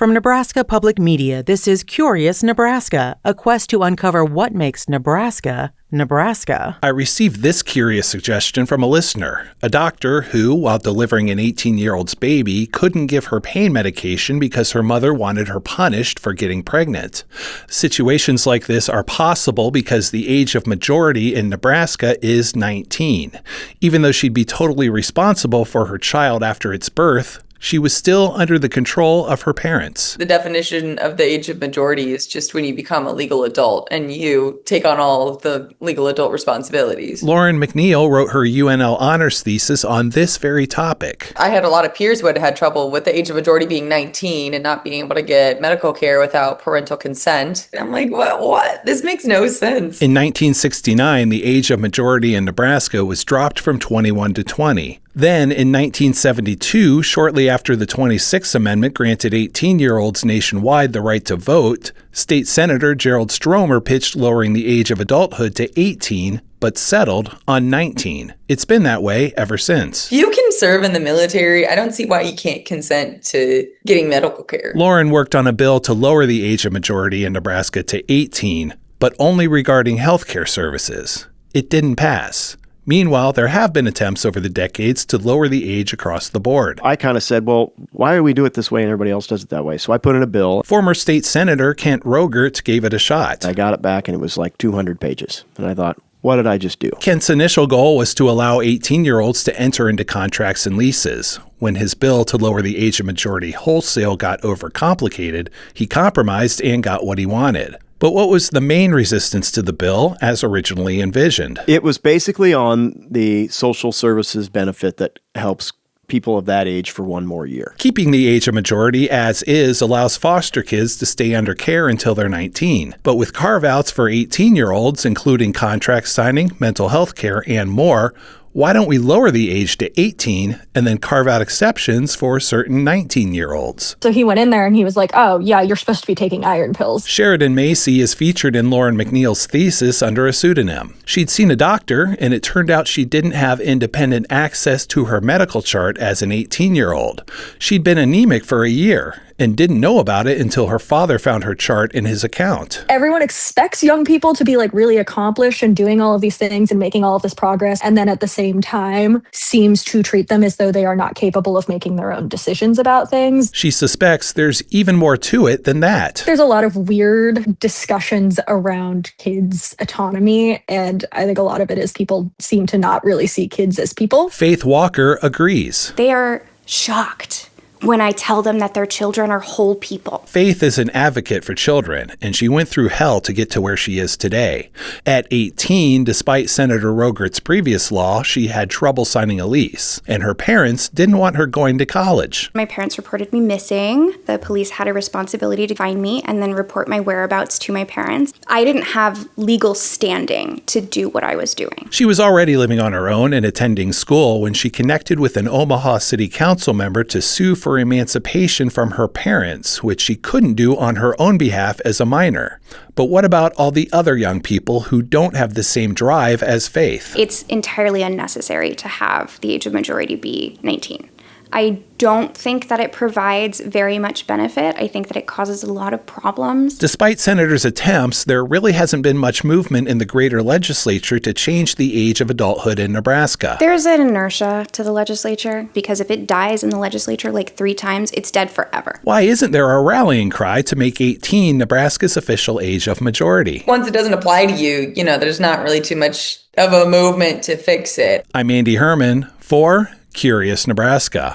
From Nebraska Public Media, this is Curious Nebraska, a quest to uncover what makes Nebraska, Nebraska. I received this curious suggestion from a listener, a doctor who, while delivering an 18-year-old's baby, couldn't give her pain medication because her mother wanted her punished for getting pregnant. Situations like this are possible because the age of majority in Nebraska is 19. Even though she'd be totally responsible for her child after its birth, she was still under the control of her parents. The definition of the age of majority is just when you become a legal adult and you take on all of the legal adult responsibilities. Lauren McNeil wrote her UNL honors thesis on this very topic. I had a lot of peers who had had trouble with the age of majority being 19 and not being able to get medical care without parental consent. And I'm like, what? This makes no sense. In 1969, the age of majority in Nebraska was dropped from 21 to 20. Then, in 1972, shortly after the 26th Amendment granted 18-year-olds nationwide the right to vote, State Senator Gerald Stromer pitched lowering the age of adulthood to 18, but settled on 19. It's been that way ever since. If you can serve in the military, I don't see why you can't consent to getting medical care. Lauren worked on a bill to lower the age of majority in Nebraska to 18, but only regarding health care services. It didn't pass. Meanwhile, there have been attempts over the decades to lower the age across the board. I kind of said, well, why do we do it this way and everybody else does it that way? So I put in a bill. Former state senator Kent Rogert gave it a shot. I got it back and it was like 200 pages. And I thought, what did I just do? Kent's initial goal was to allow 18-year-olds to enter into contracts and leases. When his bill to lower the age of majority wholesale got overcomplicated, he compromised and got what he wanted. But what was the main resistance to the bill as originally envisioned? It was basically on the social services benefit that helps people of that age for one more year. Keeping the age of majority as is allows foster kids to stay under care until they're 19. But with carve-outs for 18-year-olds, including contract signing, mental health care, and more, why don't we lower the age to 18 and then carve out exceptions for certain 19-year-olds? So he went in there and he was like, oh, yeah, you're supposed to be taking iron pills. Sheridan Macy is featured in Lauren McNeil's thesis under a pseudonym. She'd seen a doctor, and it turned out she didn't have independent access to her medical chart as an 18-year-old. She'd been anemic for a year and didn't know about it until her father found her chart in his account. Everyone expects young people to be like really accomplished and doing all of these things and making all of this progress, and then at the same time seems to treat them as though they are not capable of making their own decisions about things. She suspects there's even more to it than that. There's a lot of weird discussions around kids' autonomy, and I think a lot of it is people seem to not really see kids as people. Faith Walker agrees. They are shocked when I tell them that their children are whole people. Faith is an advocate for children, and she went through hell to get to where she is today. At 18, despite Senator Rogert's previous law, she had trouble signing a lease, and her parents didn't want her going to college. My parents reported me missing. The police had a responsibility to find me and then report my whereabouts to my parents. I didn't have legal standing to do what I was doing. She was already living on her own and attending school when she connected with an Omaha City Council member to sue for emancipation from her parents, which she couldn't do on her own behalf as a minor. But what about all the other young people who don't have the same drive as Faith? It's entirely unnecessary to have the age of majority be 19. I don't think that it provides very much benefit. I think that it causes a lot of problems. Despite senators' attempts, there really hasn't been much movement in the greater legislature to change the age of adulthood in Nebraska. There's an inertia to the legislature because if it dies in the legislature like 3 times, it's dead forever. Why isn't there a rallying cry to make 18 Nebraska's official age of majority? Once it doesn't apply to you, there's not really too much of a movement to fix it. I'm Andy Herman for Curious Nebraska.